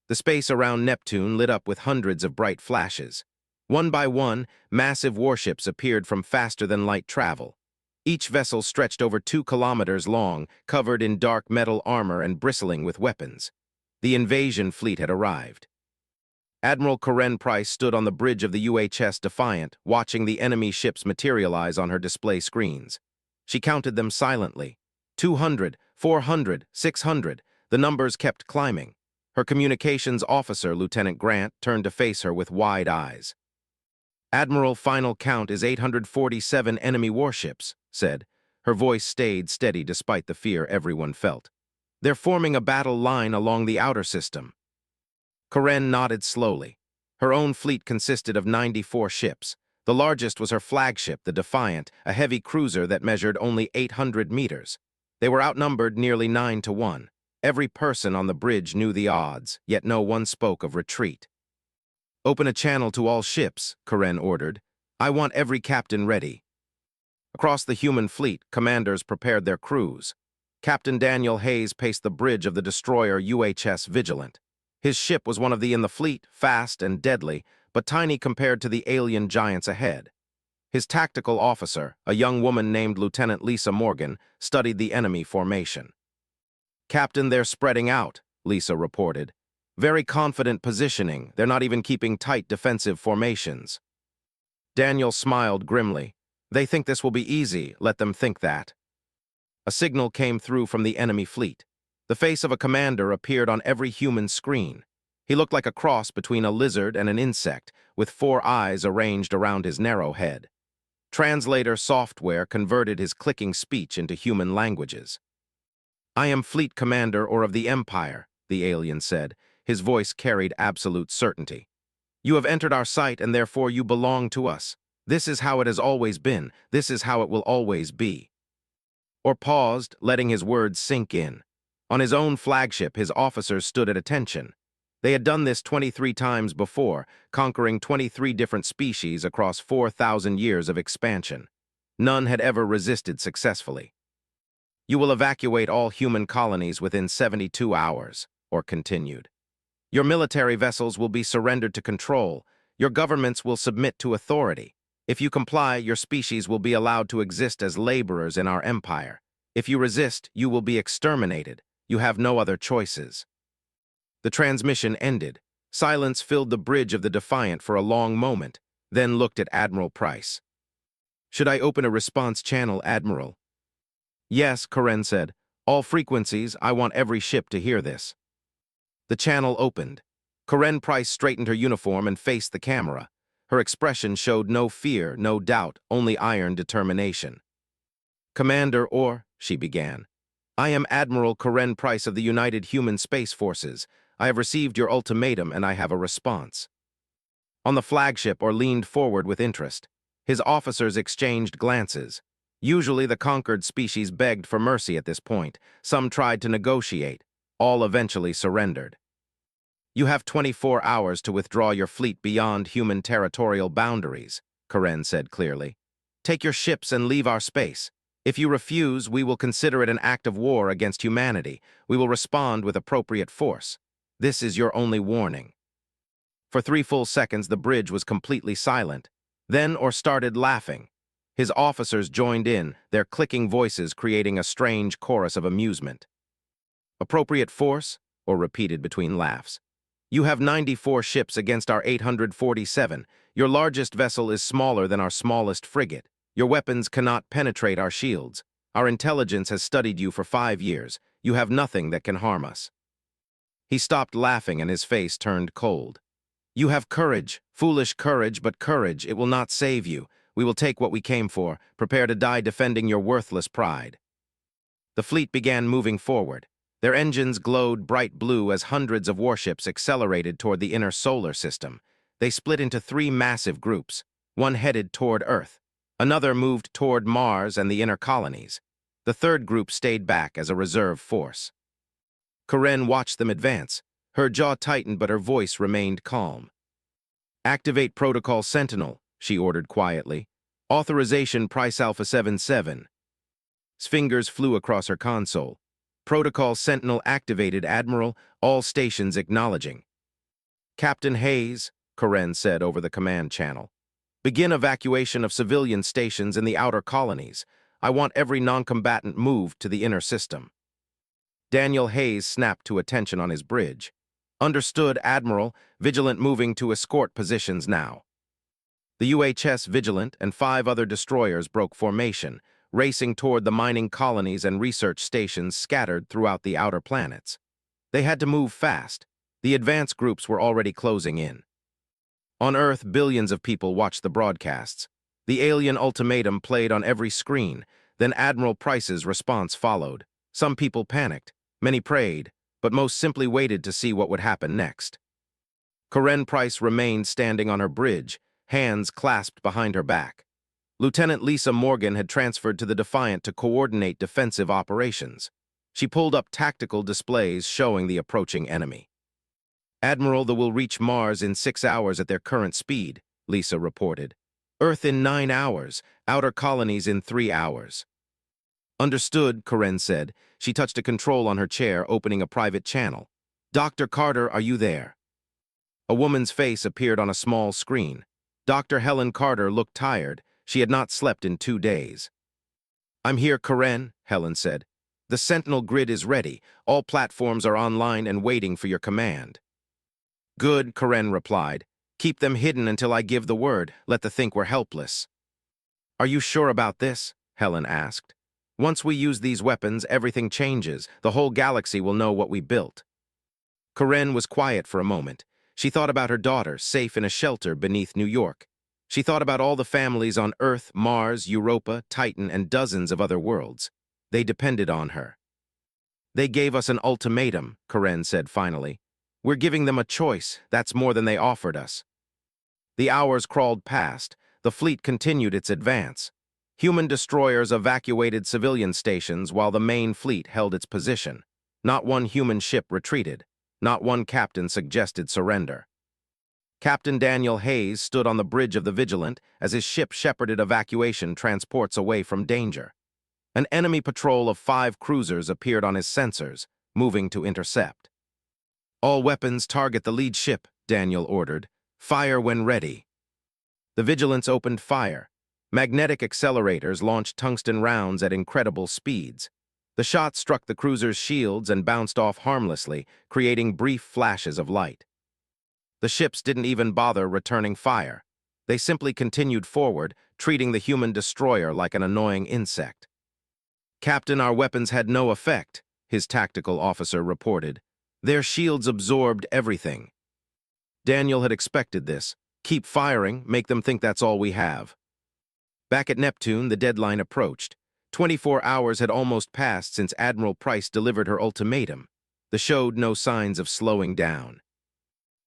The space around Neptune lit up with hundreds of bright flashes. One by one, massive warships appeared from faster-than-light travel. Each vessel stretched over 2 kilometers long, covered in dark metal armor and bristling with weapons. The invasion fleet had arrived. Admiral Corinne Price stood on the bridge of the UHS Defiant, watching the enemy ships materialize on her display screens. She counted them silently. 200, 400, 600. The numbers kept climbing. Her communications officer, Lieutenant Grant, turned to face her with wide eyes. "Admiral, final count is 847 enemy warships," said. Her voice stayed steady despite the fear everyone felt. "They're forming a battle line along the outer system." Corinne nodded slowly. Her own fleet consisted of 94 ships. The largest was her flagship, the Defiant, a heavy cruiser that measured only 800 meters. They were outnumbered nearly 9-1. Every person on the bridge knew the odds, yet no one spoke of retreat. "Open a channel to all ships," Corinne ordered. "I want every captain ready." Across the human fleet, commanders prepared their crews. Captain Daniel Hayes paced the bridge of the destroyer UHS Vigilant. His ship was one of the in the fleet, fast and deadly, but tiny compared to the alien giants ahead. His tactical officer, a young woman named Lieutenant Lisa Morgan, studied the enemy formation. "Captain, they're spreading out," Lisa reported. "Very confident positioning. They're not even keeping tight defensive formations." Daniel smiled grimly. "They think this will be easy. Let them think that." A signal came through from the enemy fleet. The face of a commander appeared on every human screen. He looked like a cross between a lizard and an insect, with 4 eyes arranged around his narrow head. Translator software converted his clicking speech into human languages. "I am Fleet Commander or of the Empire," the alien said. His voice carried absolute certainty. "You have entered our sight and therefore you belong to us. This is how it has always been. This is how it will always be." Or paused, letting his words sink in. On his own flagship, his officers stood at attention. They had done this 23 times before, conquering 23 different species across 4,000 years of expansion. None had ever resisted successfully. "You will evacuate all human colonies within 72 hours, or continued. "Your military vessels will be surrendered to control. Your governments will submit to authority. If you comply, your species will be allowed to exist as laborers in our empire. If you resist, you will be exterminated. You have no other choices." The transmission ended. Silence filled the bridge of the Defiant for a long moment, then looked at Admiral Price. "Should I open a response channel, Admiral?" "Yes," Corinne said. "All frequencies, I want every ship to hear this." The channel opened. Corinne Price straightened her uniform and faced the camera. Her expression showed no fear, no doubt, only iron determination. "Commander or," she began. "I am Admiral Corinne Price of the United Human Space Forces. I have received your ultimatum and I have a response." On the flagship or leaned forward with interest. His officers exchanged glances. Usually the conquered species begged for mercy at this point. Some tried to negotiate. All eventually surrendered. "You have 24 hours to withdraw your fleet beyond human territorial boundaries," Corinne said clearly. "Take your ships and leave our space. If you refuse, we will consider it an act of war against humanity. We will respond with appropriate force. This is your only warning." For 3 full seconds, the bridge was completely silent. Then Orr started laughing. His officers joined in, their clicking voices creating a strange chorus of amusement. "Appropriate force?" Orr repeated between laughs. "You have 94 ships against our 847. Your largest vessel is smaller than our smallest frigate. Your weapons cannot penetrate our shields. Our intelligence has studied you for 5 years. You have nothing that can harm us." He stopped laughing and his face turned cold. "You have courage, foolish courage, but courage. It will not save you. We will take what we came for. Prepare to die defending your worthless pride." The fleet began moving forward. Their engines glowed bright blue as hundreds of warships accelerated toward the inner solar system. They split into 3 massive groups. One headed toward Earth. Another moved toward Mars and the inner colonies. The third group stayed back as a reserve force. Corinne watched them advance. Her jaw tightened, but her voice remained calm. "Activate Protocol Sentinel," she ordered quietly. "Authorization Price Alpha 77. Fingers flew across her console. "Protocol Sentinel activated, Admiral. All stations acknowledging." Captain Hayes, Karen said over the command channel. Begin evacuation of civilian stations in the outer colonies. I want every non-combatant moved to the inner system. Daniel Hayes snapped to attention on his bridge. Understood, Admiral. Vigilant moving to escort positions now. The UHS Vigilant and 5 other destroyers broke formation, racing toward the mining colonies and research stations scattered throughout the outer planets. They had to move fast. The advance groups were already closing in. On Earth, billions of people watched the broadcasts. The alien ultimatum played on every screen, then Admiral Price's response followed. Some people panicked, many prayed, but most simply waited to see what would happen next. Karen Price remained standing on her bridge, hands clasped behind her back. Lieutenant Lisa Morgan had transferred to the Defiant to coordinate defensive operations. She pulled up tactical displays showing the approaching enemy. Admiral, they will reach Mars in 6 hours at their current speed, Lisa reported. Earth in 9 hours, outer colonies in 3 hours. Understood, Karen said. She touched a control on her chair, opening a private channel. Dr. Carter, are you there? A woman's face appeared on a small screen. Dr. Helen Carter looked tired. She had not slept in 2 days. I'm here, Karen, Helen said. The Sentinel grid is ready. All platforms are online and waiting for your command. Good, Karen replied. Keep them hidden until I give the word. Let them think we're helpless. Are you sure about this? Helen asked. Once we use these weapons, everything changes. The whole galaxy will know what we built. Karen was quiet for a moment. She thought about her daughter, safe in a shelter beneath New York. She thought about all the families on Earth, Mars, Europa, Titan, and dozens of other worlds. They depended on her. They gave us an ultimatum, Karen said finally. We're giving them a choice. That's more than they offered us. The hours crawled past. The fleet continued its advance. Human destroyers evacuated civilian stations while the main fleet held its position. Not one human ship retreated. Not one captain suggested surrender. Captain Daniel Hayes stood on the bridge of the Vigilant as his ship shepherded evacuation transports away from danger. An enemy patrol of 5 cruisers appeared on his sensors, moving to intercept. All weapons target the lead ship, Daniel ordered. Fire when ready. The Vigilants opened fire. Magnetic accelerators launched tungsten rounds at incredible speeds. The shots struck the cruiser's shields and bounced off harmlessly, creating brief flashes of light. The ships didn't even bother returning fire. They simply continued forward, treating the human destroyer like an annoying insect. Captain, our weapons had no effect, his tactical officer reported. Their shields absorbed everything. Daniel had expected this. Keep firing, make them think that's all we have. Back at Neptune, the deadline approached. 24 hours had almost passed since Admiral Price delivered her ultimatum. The showed no signs of slowing down.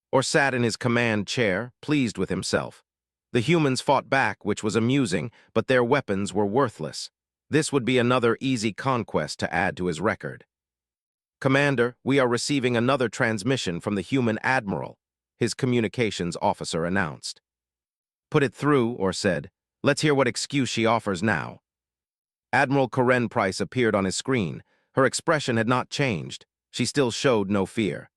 Or sat in his command chair, pleased with himself. The humans fought back, which was amusing, but their weapons were worthless. This would be another easy conquest to add to his record. Commander, we are receiving another transmission from the human admiral, his communications officer announced. Put it through, or said. Let's hear what excuse she offers now. Admiral Karen Price appeared on his screen. Her expression had not changed. She still showed no fear.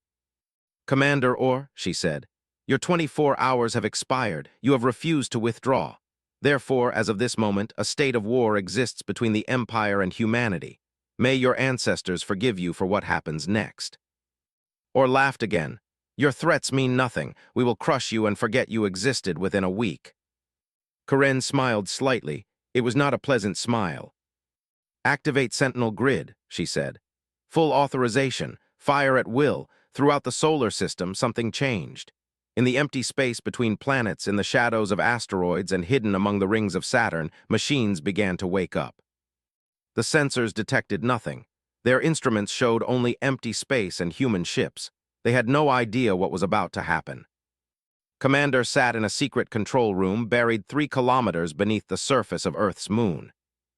Commander Orr, she said, your 24 hours have expired. You have refused to withdraw. Therefore, as of this moment, a state of war exists between the Empire and humanity. May your ancestors forgive you for what happens next. Orr laughed again. Your threats mean nothing. We will crush you and forget you existed within a week. Karen smiled slightly. It was not a pleasant smile. Activate Sentinel Grid, she said. Full authorization. Fire at will. Throughout the solar system, something changed. In the empty space between planets, in the shadows of asteroids and hidden among the rings of Saturn, machines began to wake up. The sensors detected nothing. Their instruments showed only empty space and human ships. They had no idea what was about to happen. Commander sat in a secret control room buried 3 kilometers beneath the surface of Earth's moon.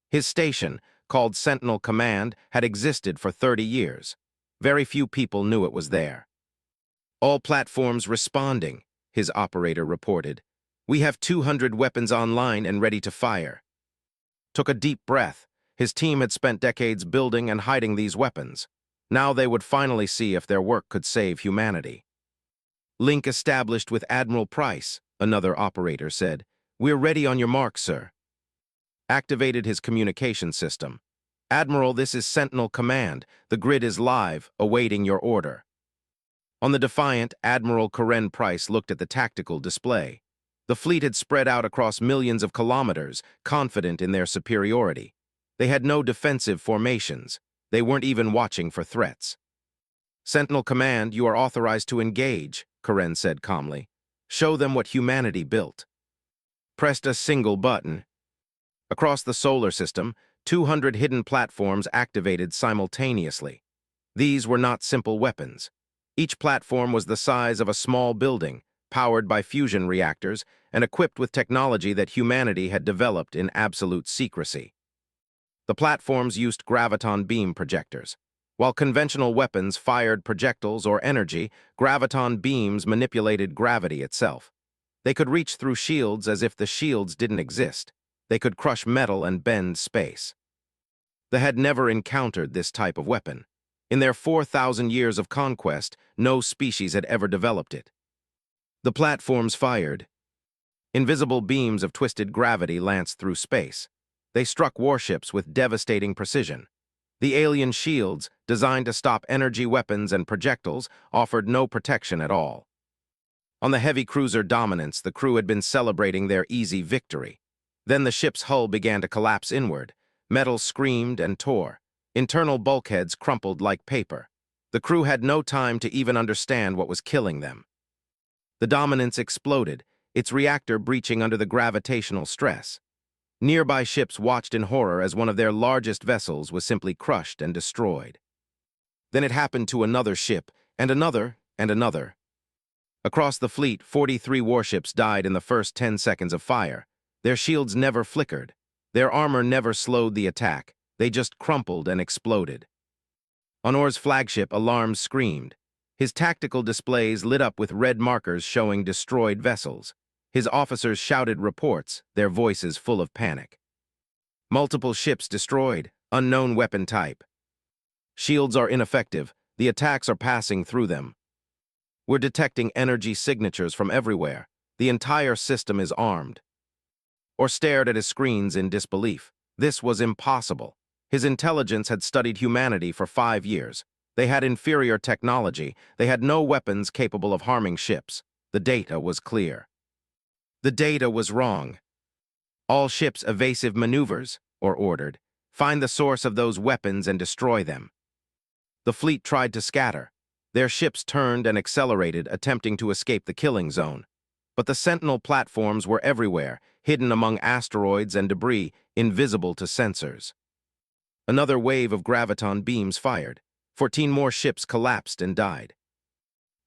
His station, called Sentinel Command, had existed for 30 years. Very few people knew it was there. All platforms responding, his operator reported. We have 200 weapons online and ready to fire. Took a deep breath. His team had spent decades building and hiding these weapons. Now they would finally see if their work could save humanity. Link established with Admiral Price, another operator said. We're ready on your mark, sir. Activated his communication system. Admiral, this is Sentinel Command. The grid is live, awaiting your order. On the Defiant, Admiral Karen Price looked at the tactical display. The fleet had spread out across millions of kilometers, confident in their superiority. They had no defensive formations. They weren't even watching for threats. Sentinel Command, you are authorized to engage, Karen said calmly. Show them what humanity built. Pressed a single button. Across the solar system, 200 hidden platforms activated simultaneously. These were not simple weapons. Each platform was the size of a small building, powered by fusion reactors, and equipped with technology that humanity had developed in absolute secrecy. The platforms used graviton beam projectors. While conventional weapons fired projectiles or energy, graviton beams manipulated gravity itself. They could reach through shields as if the shields didn't exist. They could crush metal and bend space. They had never encountered this type of weapon. In their 4,000 years of conquest, no species had ever developed it. The platforms fired. Invisible beams of twisted gravity lanced through space. They struck warships with devastating precision. The alien shields, designed to stop energy weapons and projectiles, offered no protection at all. On the heavy cruiser Dominance, the crew had been celebrating their easy victory. Then the ship's hull began to collapse inward. Metal screamed and tore. Internal bulkheads crumpled like paper. The crew had no time to even understand what was killing them. The Dominance exploded, its reactor breaching under the gravitational stress. Nearby ships watched in horror as one of their largest vessels was simply crushed and destroyed. Then it happened to another ship, and another, and another. Across the fleet, 43 warships died in the first 10 seconds of fire. Their shields never flickered. Their armor never slowed the attack. They just crumpled and exploded. On Orr's flagship, alarms screamed. His tactical displays lit up with red markers showing destroyed vessels. His officers shouted reports, their voices full of panic. Multiple ships destroyed, unknown weapon type. Shields are ineffective. The attacks are passing through them. We're detecting energy signatures from everywhere. The entire system is armed. Or stared at his screens in disbelief. This was impossible. His intelligence had studied humanity for 5 years. They had inferior technology. They had no weapons capable of harming ships. The data was clear. The data was wrong. All ships evasive maneuvers, or ordered. Find the source of those weapons and destroy them. The fleet tried to scatter. Their ships turned and accelerated, attempting to escape the killing zone. But the Sentinel platforms were everywhere, hidden among asteroids and debris, invisible to sensors. Another wave of graviton beams fired. 14 more ships collapsed and died.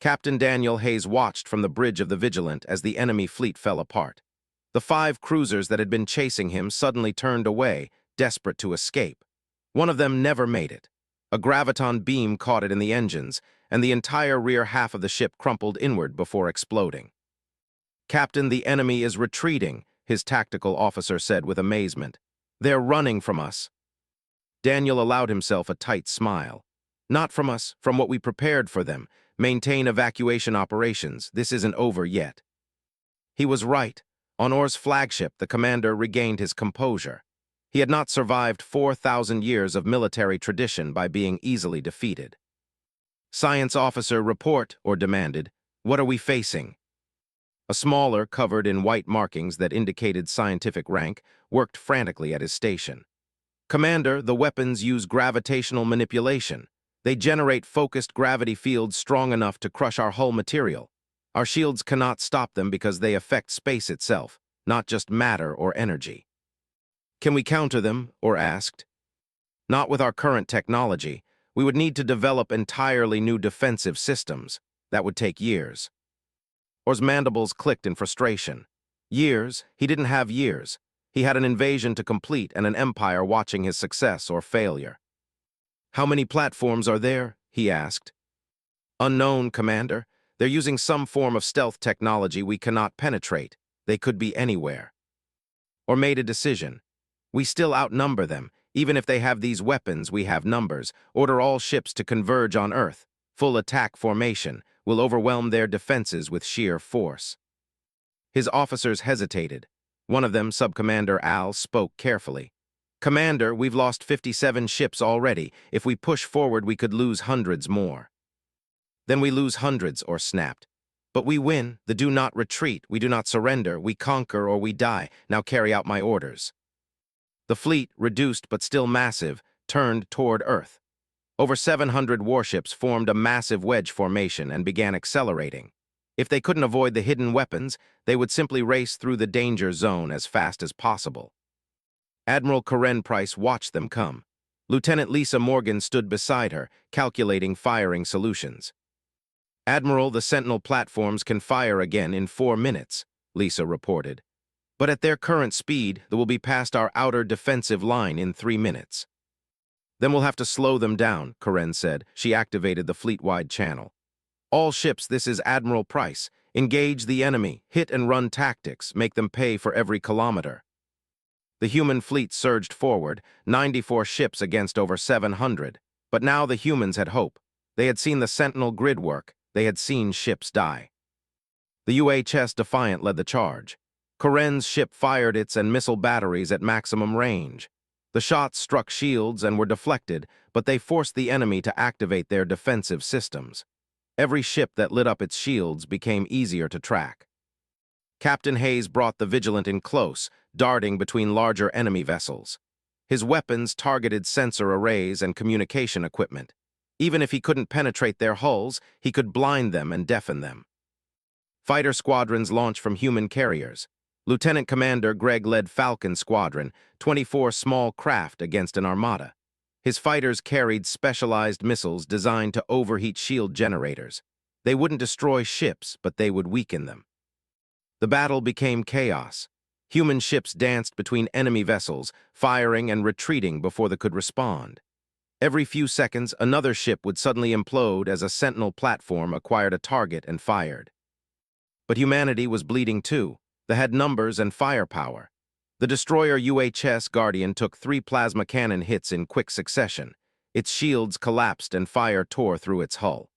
Captain Daniel Hayes watched from the bridge of the Vigilant as the enemy fleet fell apart. The 5 cruisers that had been chasing him suddenly turned away, desperate to escape. One of them never made it. A graviton beam caught it in the engines, and the entire rear half of the ship crumpled inward before exploding. Captain, the enemy is retreating, his tactical officer said with amazement. They're running from us. Daniel allowed himself a tight smile. Not from us, from what we prepared for them. Maintain evacuation operations. This isn't over yet. He was right. On Orr's flagship, the commander regained his composure. He had not survived 4,000 years of military tradition by being easily defeated. Science officer, report, Orr demanded. What are we facing? A smaller, covered in white markings that indicated scientific rank, worked frantically at his station. Commander, the weapons use gravitational manipulation. They generate focused gravity fields strong enough to crush our hull material. Our shields cannot stop them because they affect space itself, not just matter or energy. Can we counter them? Orr asked. Not with our current technology. We would need to develop entirely new defensive systems. That would take years. Orr's mandibles clicked in frustration. Years? He didn't have years. He had an invasion to complete and an empire watching his success or failure. How many platforms are there? He asked. Unknown, Commander. They're using some form of stealth technology we cannot penetrate. They could be anywhere. Orr made a decision. We still outnumber them. Even if they have these weapons, we have numbers. Order all ships to converge on Earth. Full attack formation. will overwhelm their defenses with sheer force. His officers hesitated. One of them, Subcommander Al, spoke carefully. "Commander, we've lost 57 ships already. If we push forward, we could lose hundreds more." "Then we lose hundreds," Or snapped. "But we win. The do not retreat. We do not surrender. We conquer or we die. Now carry out my orders." The fleet, reduced but still massive, turned toward Earth. Over 700 warships formed a massive wedge formation and began accelerating. If they couldn't avoid the hidden weapons, they would simply race through the danger zone as fast as possible. Admiral Karen Price watched them come. Lieutenant Lisa Morgan stood beside her, calculating firing solutions. "Admiral, the Sentinel platforms can fire again in 4 minutes, Lisa reported. "But at their current speed, they will be past our outer defensive line in 3 minutes. "Then we'll have to slow them down," Karen said. She activated the fleet-wide channel. "All ships, this is Admiral Price. Engage the enemy, hit-and-run tactics, make them pay for every kilometer." The human fleet surged forward, 94 ships against over 700. But now the humans had hope. They had seen the Sentinel grid work. They had seen ships die. The UHS Defiant led the charge. Karen's ship fired its and missile batteries at maximum range. The shots struck shields and were deflected, but they forced the enemy to activate their defensive systems. Every ship that lit up its shields became easier to track. Captain Hayes brought the Vigilant in close, darting between larger enemy vessels. His weapons targeted sensor arrays and communication equipment. Even if he couldn't penetrate their hulls, he could blind them and deafen them. Fighter squadrons launched from human carriers. Lieutenant Commander Greg led Falcon Squadron, 24 small craft against an armada. His fighters carried specialized missiles designed to overheat shield generators. They wouldn't destroy ships, but they would weaken them. The battle became chaos. Human ships danced between enemy vessels, firing and retreating before they could respond. Every few seconds, another ship would suddenly implode as a Sentinel platform acquired a target and fired. But humanity was bleeding too. They had numbers and firepower. The destroyer UHS Guardian took 3 plasma cannon hits in quick succession. Its shields collapsed and fire tore through its hull.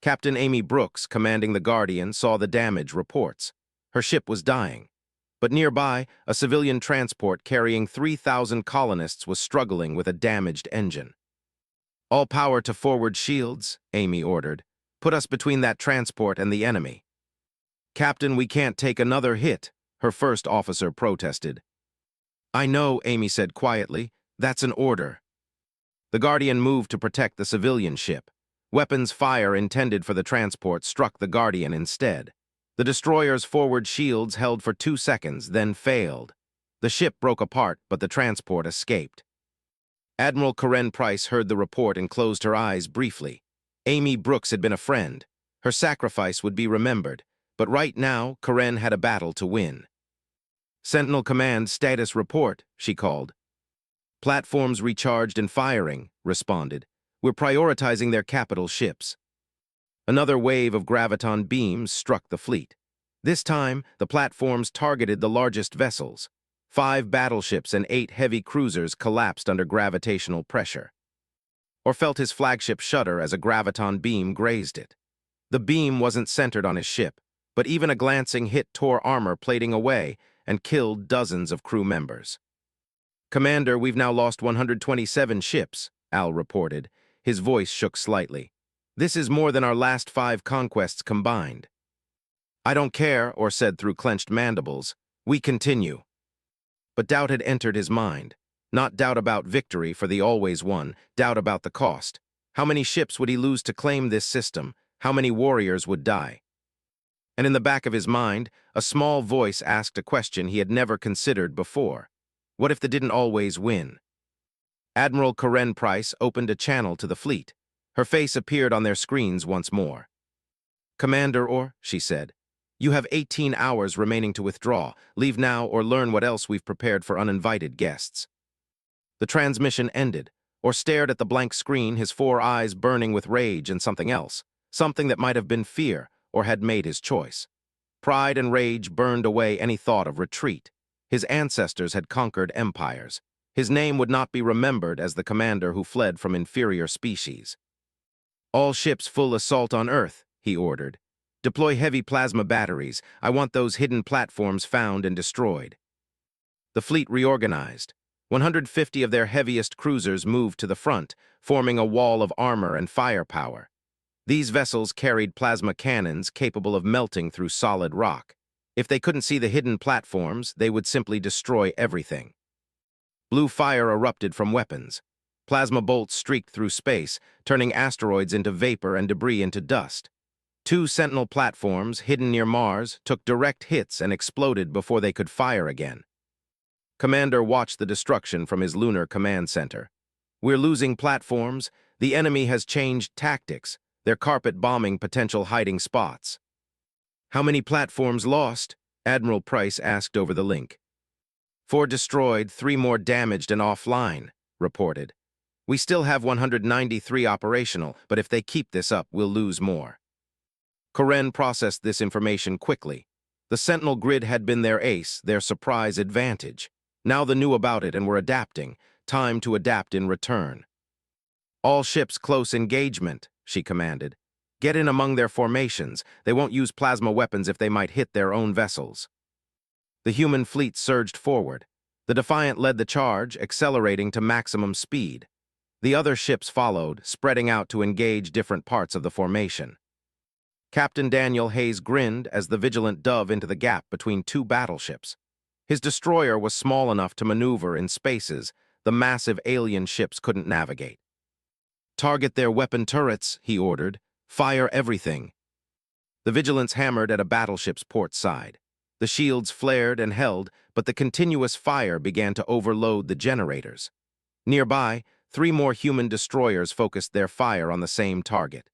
Captain Amy Brooks, commanding the Guardian, saw the damage reports. Her ship was dying. But nearby, a civilian transport carrying 3,000 colonists was struggling with a damaged engine. "All power to forward shields," Amy ordered. "Put us between that transport and the enemy." "Captain, we can't take another hit," her first officer protested. "I know," Amy said quietly. "That's an order." The Guardian moved to protect the civilian ship. Weapons fire intended for the transport struck the Guardian instead. The destroyer's forward shields held for 2 seconds, then failed. The ship broke apart, but the transport escaped. Admiral Karen Price heard the report and closed her eyes briefly. Amy Brooks had been a friend. Her sacrifice would be remembered. But right now, Karen had a battle to win. "Sentinel Command, status report," she called. "Platforms recharged and firing," responded. "We're prioritizing their capital ships." Another wave of graviton beams struck the fleet. This time, the platforms targeted the largest vessels. 5 battleships and 8 heavy cruisers collapsed under gravitational pressure. Or felt his flagship shudder as a graviton beam grazed it. The beam wasn't centered on his ship, but even a glancing hit tore armor plating away and killed dozens of crew members. "Commander, we've now lost 127 ships," Al reported. His voice shook slightly. "This is more than our last 5 conquests combined." "I don't care," Or said through clenched mandibles. "We continue." But doubt had entered his mind. Not doubt about victory, for the always won, doubt about the cost. How many ships would he lose to claim this system? How many warriors would die? And in the back of his mind, a small voice asked a question he had never considered before. What if they didn't always win? Admiral Karen Price opened a channel to the fleet. Her face appeared on their screens once more. "Commander Orr," she said, "you have 18 hours remaining to withdraw. Leave now or learn what else we've prepared for uninvited guests." The transmission ended. Orr stared at the blank screen, his 4 eyes burning with rage and something else. Something that might have been fear, or had made his choice. Pride and rage burned away any thought of retreat. His ancestors had conquered empires. His name would not be remembered as the commander who fled from inferior species. "All ships full assault on Earth," he ordered. "Deploy heavy plasma batteries. I want those hidden platforms found and destroyed." The fleet reorganized. 150 of their heaviest cruisers moved to the front, forming a wall of armor and firepower. These vessels carried plasma cannons capable of melting through solid rock. If they couldn't see the hidden platforms, they would simply destroy everything. Blue fire erupted from weapons. Plasma bolts streaked through space, turning asteroids into vapor and debris into dust. 2 Sentinel platforms, hidden near Mars, took direct hits and exploded before they could fire again. Commander watched the destruction from his lunar command center. "We're losing platforms. The enemy has changed tactics. They're carpet bombing potential hiding spots." "How many platforms lost?" Admiral Price asked over the link. "4 destroyed, 3 more damaged and offline," reported. "We still have 193 operational, but if they keep this up, we'll lose more." Karen processed this information quickly. The Sentinel grid had been their ace, their surprise advantage. Now they knew about it and were adapting. Time to adapt in return. "All ships close engagement," she commanded. "Get in among their formations. They won't use plasma weapons if they might hit their own vessels." The human fleet surged forward. The Defiant led the charge, accelerating to maximum speed. The other ships followed, spreading out to engage different parts of the formation. Captain Daniel Hayes grinned as the Vigilant dove into the gap between 2 battleships. His destroyer was small enough to maneuver in spaces the massive alien ships couldn't navigate. "Target their weapon turrets," he ordered. "Fire everything." The Vigilants hammered at a battleship's port side. The shields flared and held, but the continuous fire began to overload the generators. Nearby, 3 more human destroyers focused their fire on the same target.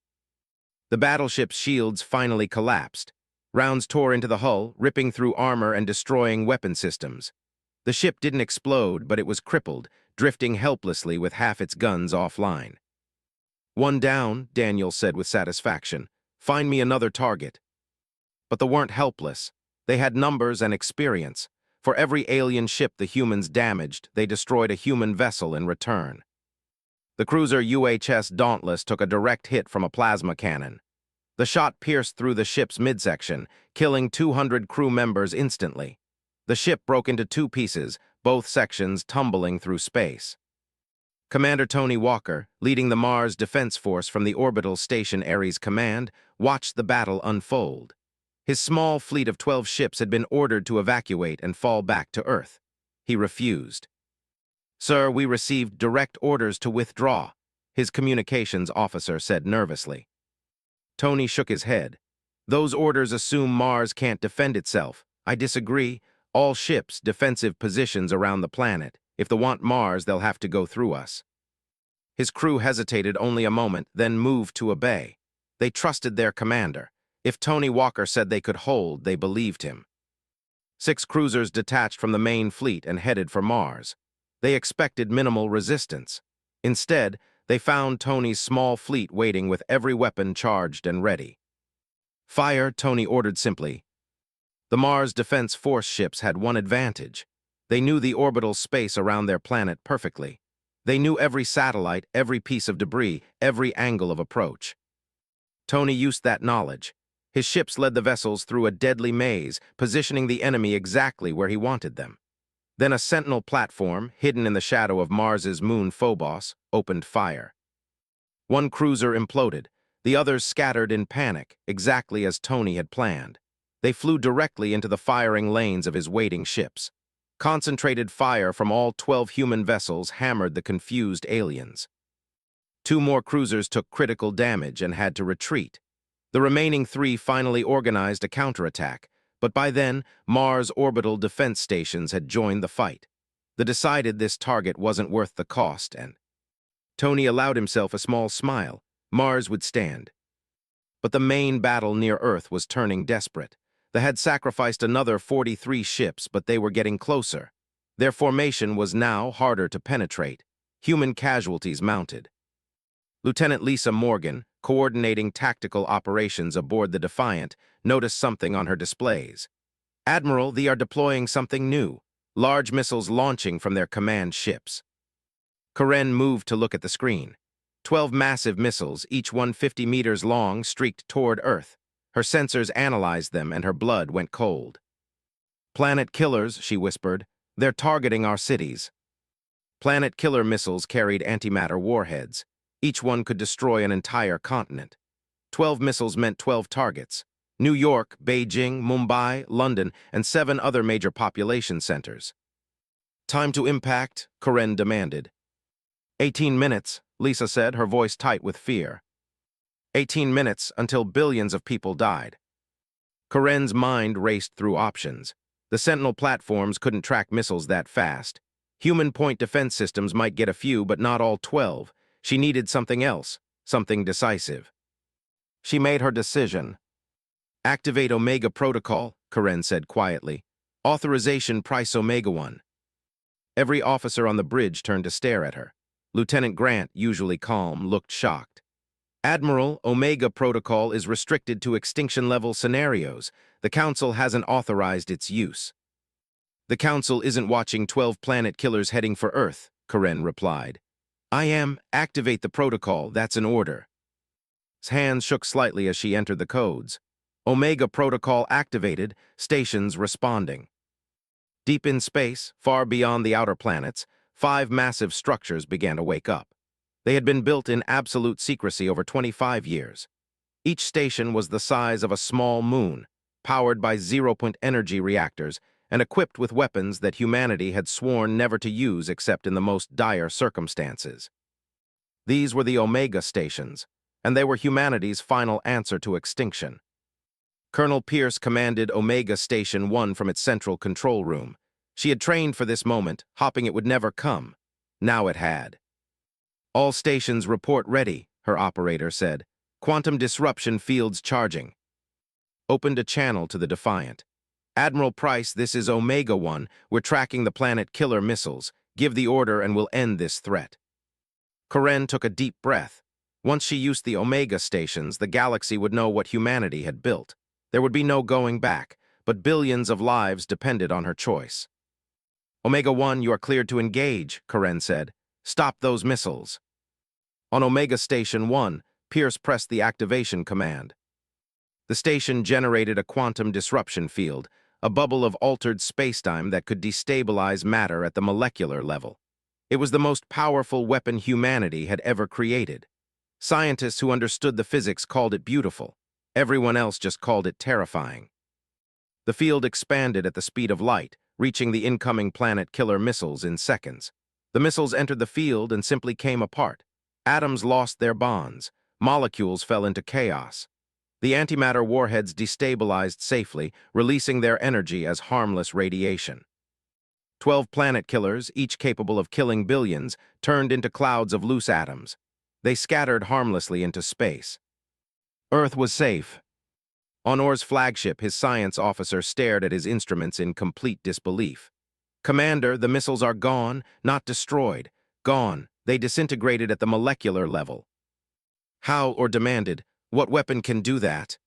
The battleship's shields finally collapsed. Rounds tore into the hull, ripping through armor and destroying weapon systems. The ship didn't explode, but it was crippled, drifting helplessly with half its guns offline. "1 down," Daniel said with satisfaction. "Find me another target." But they weren't helpless. They had numbers and experience. For every alien ship the humans damaged, they destroyed a human vessel in return. The cruiser UHS Dauntless took a direct hit from a plasma cannon. The shot pierced through the ship's midsection, killing 200 crew members instantly. The ship broke into 2 pieces, both sections tumbling through space. Commander Tony Walker, leading the Mars Defense Force from the orbital station Ares Command, watched the battle unfold. His small fleet of 12 ships had been ordered to evacuate and fall back to Earth. He refused. "Sir, we received direct orders to withdraw," his communications officer said nervously. Tony shook his head. "Those orders assume Mars can't defend itself. I disagree. All ships, defensive positions around the planet. If they want Mars, they'll have to go through us." His crew hesitated only a moment, then moved to obey. They trusted their commander. If Tony Walker said they could hold, they believed him. 6 cruisers detached from the main fleet and headed for Mars. They expected minimal resistance. Instead, they found Tony's small fleet waiting with every weapon charged and ready. "Fire," Tony ordered simply. The Mars Defense Force ships had one advantage. They knew the orbital space around their planet perfectly. They knew every satellite, every piece of debris, every angle of approach. Tony used that knowledge. His ships led the vessels through a deadly maze, positioning the enemy exactly where he wanted them. Then a Sentinel platform, hidden in the shadow of Mars's moon Phobos, opened fire. 1 cruiser imploded. The others scattered in panic, exactly as Tony had planned. They flew directly into the firing lanes of his waiting ships. Concentrated fire from all 12 human vessels hammered the confused aliens. 2 more cruisers took critical damage and had to retreat. The remaining 3 finally organized a counterattack, but by then, Mars orbital defense stations had joined the fight. They decided this target wasn't worth the cost, and Tony allowed himself a small smile. Mars would stand. But the main battle near Earth was turning desperate. They had sacrificed another 43 ships, but they were getting closer. Their formation was now harder to penetrate. Human casualties mounted. Lieutenant Lisa Morgan, coordinating tactical operations aboard the Defiant, noticed something on her displays. "Admiral, they are deploying something new. Large missiles launching from their command ships." Karen moved to look at the screen. 12 massive missiles, each one 50 meters long, streaked toward Earth. Her sensors analyzed them and her blood went cold. "Planet killers," she whispered. "They're targeting our cities." Planet killer missiles carried antimatter warheads. Each one could destroy an entire continent. 12 missiles meant 12 targets: New York, Beijing, Mumbai, London, and 7 other major population centers. "Time to impact," Karen demanded. 18 minutes, Lisa said, her voice tight with fear. 18 minutes until billions of people died. Karen's mind raced through options. The Sentinel platforms couldn't track missiles that fast. Human point defense systems might get a few, but not all 12. She needed something else, something decisive. She made her decision. "Activate Omega Protocol," Karen said quietly. "Authorization price Omega-1." Every officer on the bridge turned to stare at her. Lieutenant Grant, usually calm, looked shocked. "Admiral, Omega Protocol is restricted to extinction-level scenarios. The Council hasn't authorized its use." "The Council isn't watching 12 planet killers heading for Earth," Karen replied. "I am. Activate the protocol. That's an order." His hands shook slightly as she entered the codes. Omega Protocol activated, stations responding. Deep in space, far beyond the outer planets, 5 massive structures began to wake up. They had been built in absolute secrecy over 25 years. Each station was the size of a small moon, powered by zero-point energy reactors, and equipped with weapons that humanity had sworn never to use except in the most dire circumstances. These were the Omega stations, and they were humanity's final answer to extinction. Colonel Pierce commanded Omega Station 1 from its central control room. She had trained for this moment, hoping it would never come. Now it had. "All stations report ready," her operator said. "Quantum disruption fields charging." Opened a channel to the Defiant. "Admiral Price, this is Omega-1. We're tracking the planet killer missiles. Give the order and we'll end this threat." Karen took a deep breath. Once she used the Omega stations, the galaxy would know what humanity had built. There would be no going back, but billions of lives depended on her choice. "Omega-1, you are cleared to engage," Karen said. "Stop those missiles." On Omega Station 1, Pierce pressed the activation command. The station generated a quantum disruption field, a bubble of altered spacetime that could destabilize matter at the molecular level. It was the most powerful weapon humanity had ever created. Scientists who understood the physics called it beautiful. Everyone else just called it terrifying. The field expanded at the speed of light, reaching the incoming planet-killer missiles in seconds. The missiles entered the field and simply came apart. Atoms lost their bonds. Molecules fell into chaos. The antimatter warheads destabilized safely, releasing their energy as harmless radiation. 12 planet killers, each capable of killing billions, turned into clouds of loose atoms. They scattered harmlessly into space. Earth was safe. On Orr's flagship, his science officer stared at his instruments in complete disbelief. "Commander, the missiles are gone, not destroyed. Gone. They disintegrated at the molecular level." "How?" Orr demanded. "What weapon can do that?"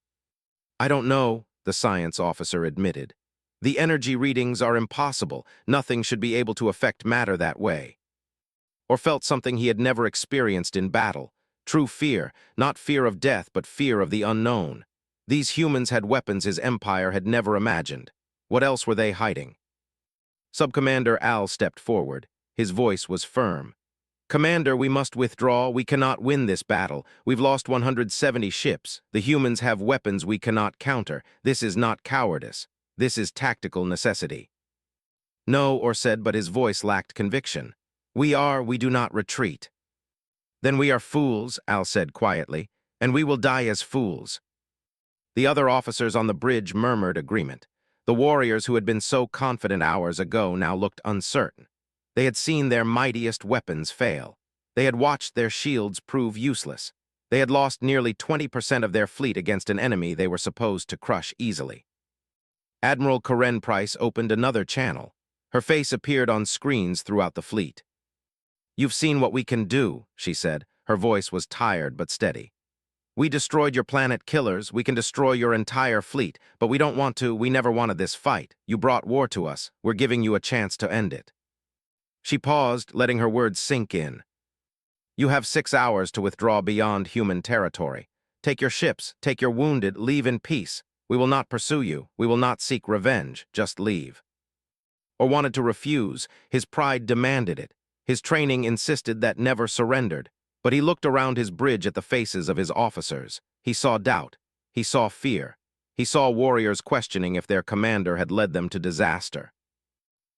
"I don't know," the science officer admitted. "The energy readings are impossible. Nothing should be able to affect matter that way." Or felt something he had never experienced in battle. True fear, not fear of death, but fear of the unknown. These humans had weapons his empire had never imagined. What else were they hiding? Subcommander Al stepped forward. His voice was firm. "Commander, we must withdraw. We cannot win this battle. We've lost 170 ships. The humans have weapons we cannot counter. This is not cowardice. This is tactical necessity." "No," Orr said, but his voice lacked conviction. We do not retreat." "Then we are fools," Al said quietly, "and we will die as fools." The other officers on the bridge murmured agreement. The warriors who had been so confident hours ago now looked uncertain. They had seen their mightiest weapons fail. They had watched their shields prove useless. They had lost nearly 20% of their fleet against an enemy they were supposed to crush easily. Admiral Karen Price opened another channel. Her face appeared on screens throughout the fleet. "You've seen what we can do," she said. Her voice was tired but steady. "We destroyed your planet killers. We can destroy your entire fleet, but we don't want to. We never wanted this fight. You brought war to us. We're giving you a chance to end it." She paused, letting her words sink in. You have 6 hours to withdraw beyond human territory. Take your ships, take your wounded, leave in peace. We will not pursue you. We will not seek revenge. Just leave. Or wanted to refuse. His pride demanded it. His training insisted that never surrendered. But he looked around his bridge at the faces of his officers. He saw doubt. He saw fear. He saw warriors questioning if their commander had led them to disaster.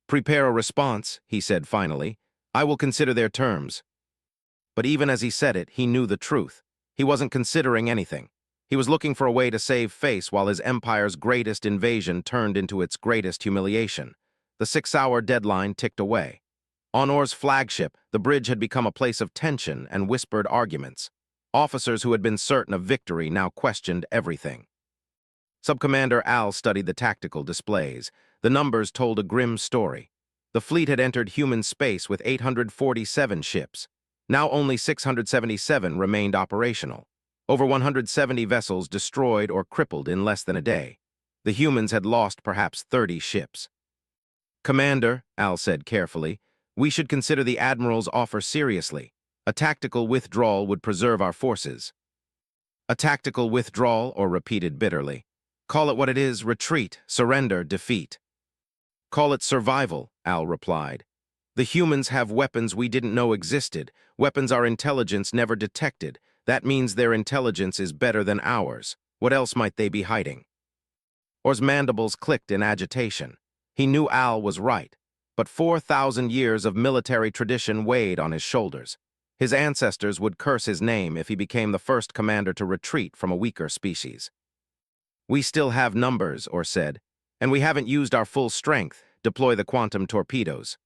"Prepare a response," he said finally. "I will consider their terms." But even as he said it, he knew the truth. He wasn't considering anything. He was looking for a way to save face while his empire's greatest invasion turned into its greatest humiliation. The 6-hour deadline ticked away. On Or's flagship, the bridge had become a place of tension and whispered arguments. Officers who had been certain of victory now questioned everything. Subcommander Al studied the tactical displays. The numbers told a grim story. The fleet had entered human space with 847 ships. Now only 677 remained operational. Over 170 vessels destroyed or crippled in less than a day. The humans had lost perhaps 30 ships. "Commander," Al said carefully, "we should consider the Admiral's offer seriously. A tactical withdrawal would preserve our forces." "A tactical withdrawal," Or repeated bitterly. "Call it what it is, retreat, surrender, defeat." "Call it survival," Al replied. "The humans have weapons we didn't know existed, weapons our intelligence never detected. That means their intelligence is better than ours. What else might they be hiding?" Or's mandibles clicked in agitation. He knew Al was right, but 4,000 years of military tradition weighed on his shoulders. His ancestors would curse his name if he became the first commander to retreat from a weaker species. "We still have numbers," Or said, "and we haven't used our full strength. Deploy the quantum torpedoes."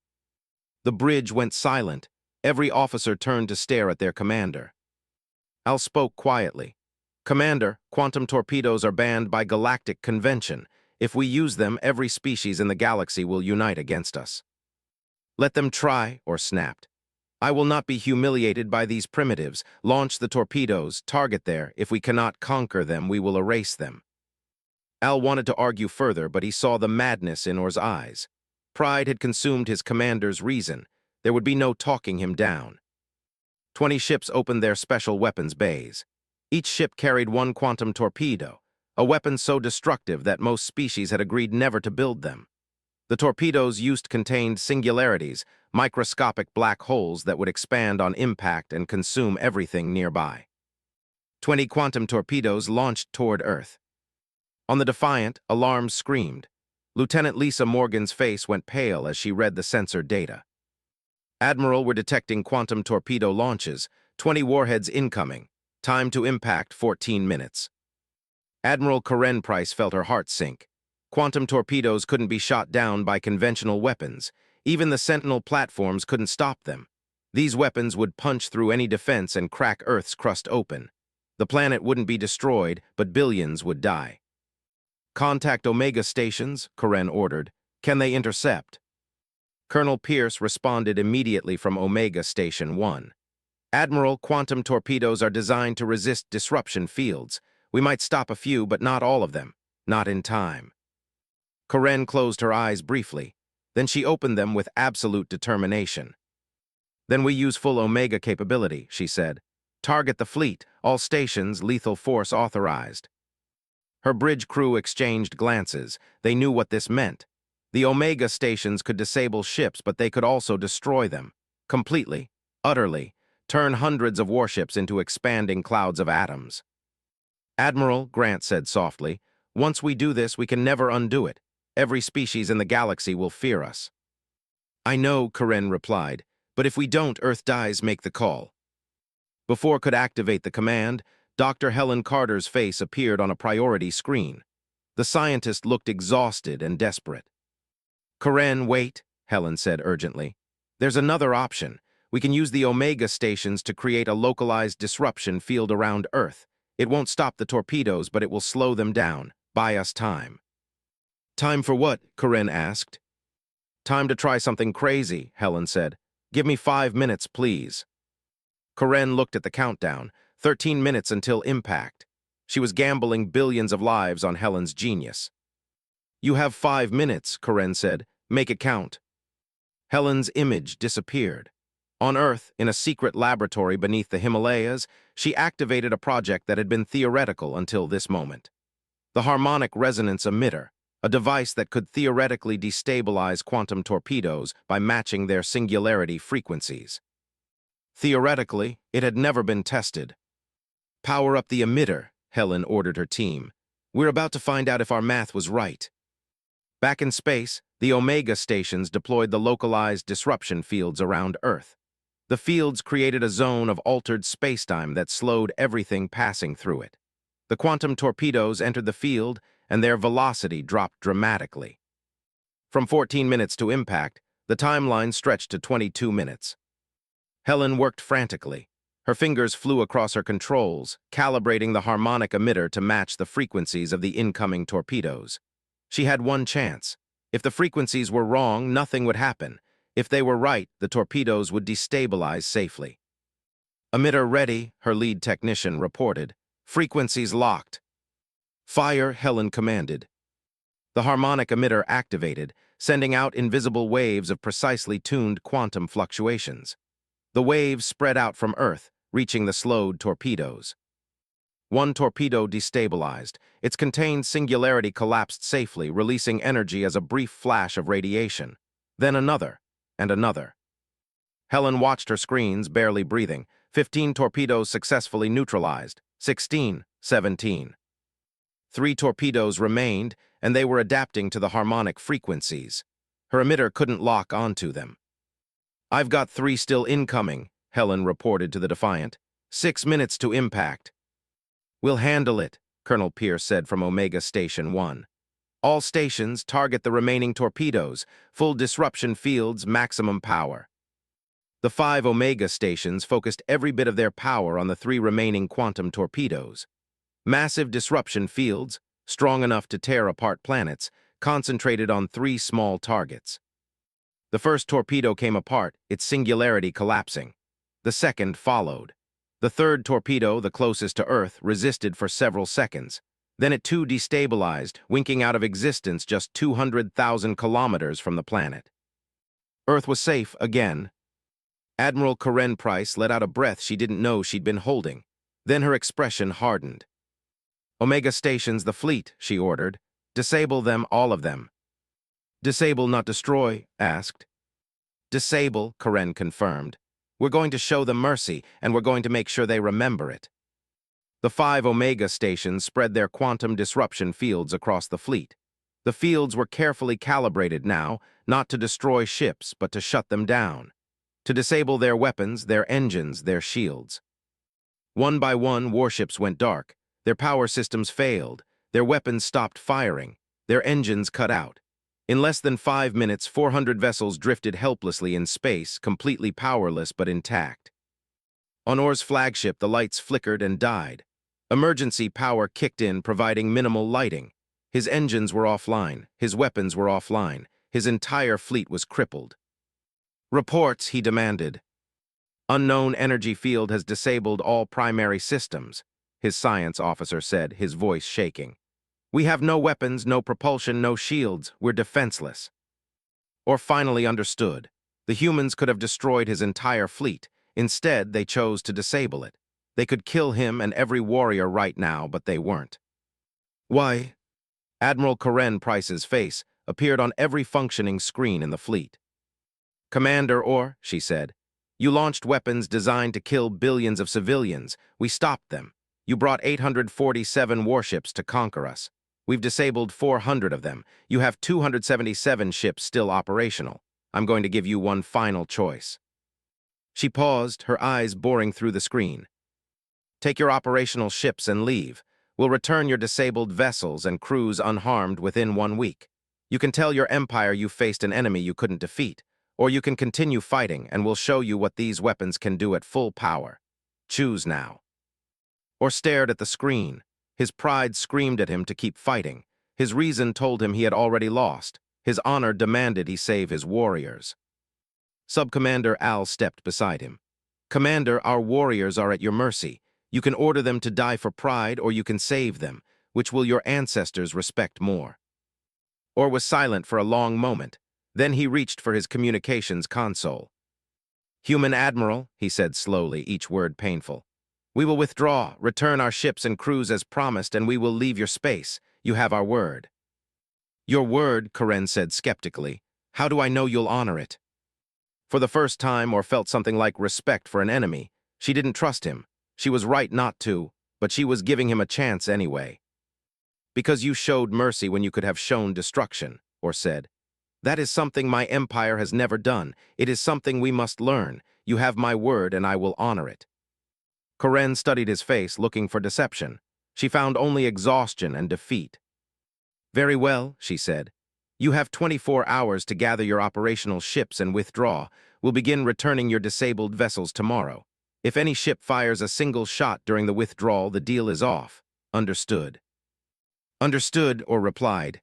The bridge went silent. Every officer turned to stare at their commander. Al spoke quietly. "Commander, quantum torpedoes are banned by Galactic Convention. If we use them, every species in the galaxy will unite against us." "Let them try," Or snapped. "I will not be humiliated by these primitives. Launch the torpedoes, target there. If we cannot conquer them, we will erase them." Al wanted to argue further, but he saw the madness in Or's eyes. Pride had consumed his commander's reason. There would be no talking him down. 20 ships opened their special weapons bays. Each ship carried one quantum torpedo, a weapon so destructive that most species had agreed never to build them. The torpedoes used contained singularities, microscopic black holes that would expand on impact and consume everything nearby. 20 quantum torpedoes launched toward Earth. On the Defiant, alarms screamed. Lieutenant Lisa Morgan's face went pale as she read the sensor data. "Admiral, we're detecting quantum torpedo launches. 20 warheads incoming. Time to impact 14 minutes. Admiral Karen Price felt her heart sink. Quantum torpedoes couldn't be shot down by conventional weapons. Even the Sentinel platforms couldn't stop them. These weapons would punch through any defense and crack Earth's crust open. The planet wouldn't be destroyed, but billions would die. "Contact Omega stations," Karen ordered. "Can they intercept?" Colonel Pierce responded immediately from Omega Station 1. "Admiral, quantum torpedoes are designed to resist disruption fields. We might stop a few, but not all of them. Not in time." Karen closed her eyes briefly. Then she opened them with absolute determination. "Then we use full Omega capability," she said. "Target the fleet, all stations, lethal force authorized." Her bridge crew exchanged glances. They knew what this meant. The Omega stations could disable ships, but they could also destroy them. Completely, utterly, turn hundreds of warships into expanding clouds of atoms. "Admiral," Grant said softly, "once we do this, we can never undo it. Every species in the galaxy will fear us." "I know," Karen replied, "but if we don't, Earth dies. Make the call." Before could activate the command, Dr. Helen Carter's face appeared on a priority screen. The scientist looked exhausted and desperate. "Karen, wait," Helen said urgently. "There's another option. We can use the Omega stations to create a localized disruption field around Earth. It won't stop the torpedoes, but it will slow them down, buy us time." "Time for what?" Karen asked. "Time to try something crazy," Helen said. "Give me 5 minutes, please." Karen looked at the countdown. 13 minutes until impact. She was gambling billions of lives on Helen's genius. "You have 5 minutes," Karen said. "Make it count." Helen's image disappeared. On Earth, in a secret laboratory beneath the Himalayas, she activated a project that had been theoretical until this moment. The harmonic resonance emitter, a device that could theoretically destabilize quantum torpedoes by matching their singularity frequencies. Theoretically, it had never been tested. Power up the emitter, Helen ordered her team. We're about to find out if our math was right. Back in space, the Omega stations deployed the localized disruption fields around Earth. The fields created a zone of altered spacetime that slowed everything passing through it. The quantum torpedoes entered the field, and their velocity dropped dramatically. From 14 minutes to impact, the timeline stretched to 22 minutes. Helen worked frantically. Her fingers flew across her controls, calibrating the harmonic emitter to match the frequencies of the incoming torpedoes. She had one chance. If the frequencies were wrong, nothing would happen. If they were right, the torpedoes would destabilize safely. Emitter ready, her lead technician reported. Frequencies locked. Fire, Helen commanded. The harmonic emitter activated, sending out invisible waves of precisely tuned quantum fluctuations. The waves spread out from Earth, reaching the slowed torpedoes. One torpedo destabilized. Its contained singularity collapsed safely, releasing energy as a brief flash of radiation. Then another, and another. Helen watched her screens, barely breathing. 15 torpedoes successfully neutralized. 16, 17. 3 torpedoes remained, and they were adapting to the harmonic frequencies. Her emitter couldn't lock onto them. I've got 3 still incoming, Helen reported to the Defiant. 6 minutes to impact. We'll handle it, Colonel Pierce said from Omega Station 1. All stations target the remaining torpedoes, full disruption fields, maximum power. The 5 Omega stations focused every bit of their power on the 3 remaining quantum torpedoes. Massive disruption fields, strong enough to tear apart planets, concentrated on 3 small targets. The first torpedo came apart, its singularity collapsing. The second followed. The third torpedo, the closest to Earth, resisted for several seconds. Then it too destabilized, winking out of existence just 200,000 kilometers from the planet. Earth was safe again. Admiral Karen Price let out a breath she didn't know she'd been holding. Then her expression hardened. Omega stations, the fleet, she ordered. Disable them, all of them. Disable, not destroy, asked. Disable, Karen confirmed. We're going to show them mercy, and we're going to make sure they remember it. The 5 Omega stations spread their quantum disruption fields across the fleet. The fields were carefully calibrated now, not to destroy ships, but to shut them down. To disable their weapons, their engines, their shields. One by one, warships went dark. Their power systems failed. Their weapons stopped firing. Their engines cut out. In less than 5 minutes, 400 vessels drifted helplessly in space, completely powerless but intact. On Orr's flagship, the lights flickered and died. Emergency power kicked in, providing minimal lighting. His engines were offline. His weapons were offline. His entire fleet was crippled. Reports, he demanded. Unknown energy field has disabled all primary systems, his science officer said, his voice shaking. We have no weapons, no propulsion, no shields. We're defenseless. Orr finally understood. The humans could have destroyed his entire fleet. Instead, they chose to disable it. They could kill him and every warrior right now, but they weren't. Why? Admiral Karen Price's face appeared on every functioning screen in the fleet. Commander Orr, she said, you launched weapons designed to kill billions of civilians. We stopped them. You brought 847 warships to conquer us. We've disabled 400 of them. You have 277 ships still operational. I'm going to give you one final choice. She paused, her eyes boring through the screen. Take your operational ships and leave. We'll return your disabled vessels and crews unharmed within 1 week. You can tell your empire you faced an enemy you couldn't defeat, or you can continue fighting and we'll show you what these weapons can do at full power. Choose now. Or stared at the screen. His pride screamed at him to keep fighting. His reason told him he had already lost. His honor demanded he save his warriors. Subcommander Al stepped beside him. Commander, our warriors are at your mercy. You can order them to die for pride or you can save them. Which will your ancestors respect more? Orr was silent for a long moment. Then he reached for his communications console. Human Admiral, he said slowly, each word painful. We will withdraw, return our ships and crews as promised, and we will leave your space. You have our word. Your word, Karen said skeptically. How do I know you'll honor it? For the first time, or felt something like respect for an enemy, she didn't trust him. She was right not to, but she was giving him a chance anyway. Because you showed mercy when you could have shown destruction, or said. That is something my empire has never done. It is something we must learn. You have my word and I will honor it. Karen studied his face, looking for deception. She found only exhaustion and defeat. Very well, she said. You have 24 hours to gather your operational ships and withdraw. We'll begin returning your disabled vessels tomorrow. If any ship fires a single shot during the withdrawal, the deal is off. Understood. Understood, or replied.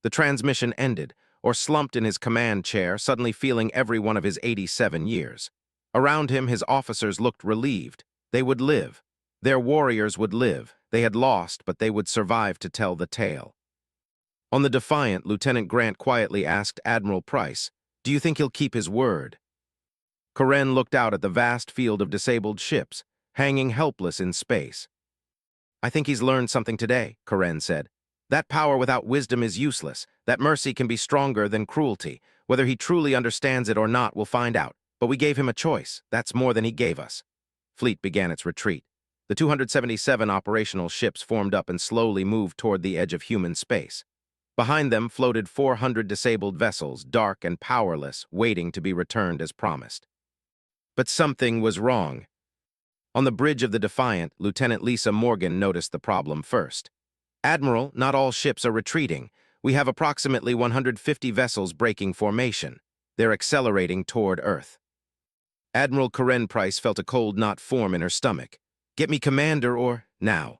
The transmission ended, or slumped in his command chair, suddenly feeling every one of his 87 years. Around him, his officers looked relieved. They would live. Their warriors would live. They had lost, but they would survive to tell the tale. On the Defiant, Lieutenant Grant quietly asked Admiral Price, "Do you think he'll keep his word?" Karen looked out at the vast field of disabled ships, hanging helpless in space. I think he's learned something today, Karen said. That power without wisdom is useless. That mercy can be stronger than cruelty. Whether he truly understands it or not, we'll find out. But we gave him a choice. That's more than he gave us. Fleet began its retreat. The 277 operational ships formed up and slowly moved toward the edge of human space. Behind them floated 400 disabled vessels, dark and powerless, waiting to be returned as promised. But something was wrong. On the bridge of the Defiant, Lieutenant Lisa Morgan noticed the problem first. Admiral, not all ships are retreating. We have approximately 150 vessels breaking formation. They're accelerating toward Earth. Admiral Karen Price felt a cold knot form in her stomach. Get me commander or now.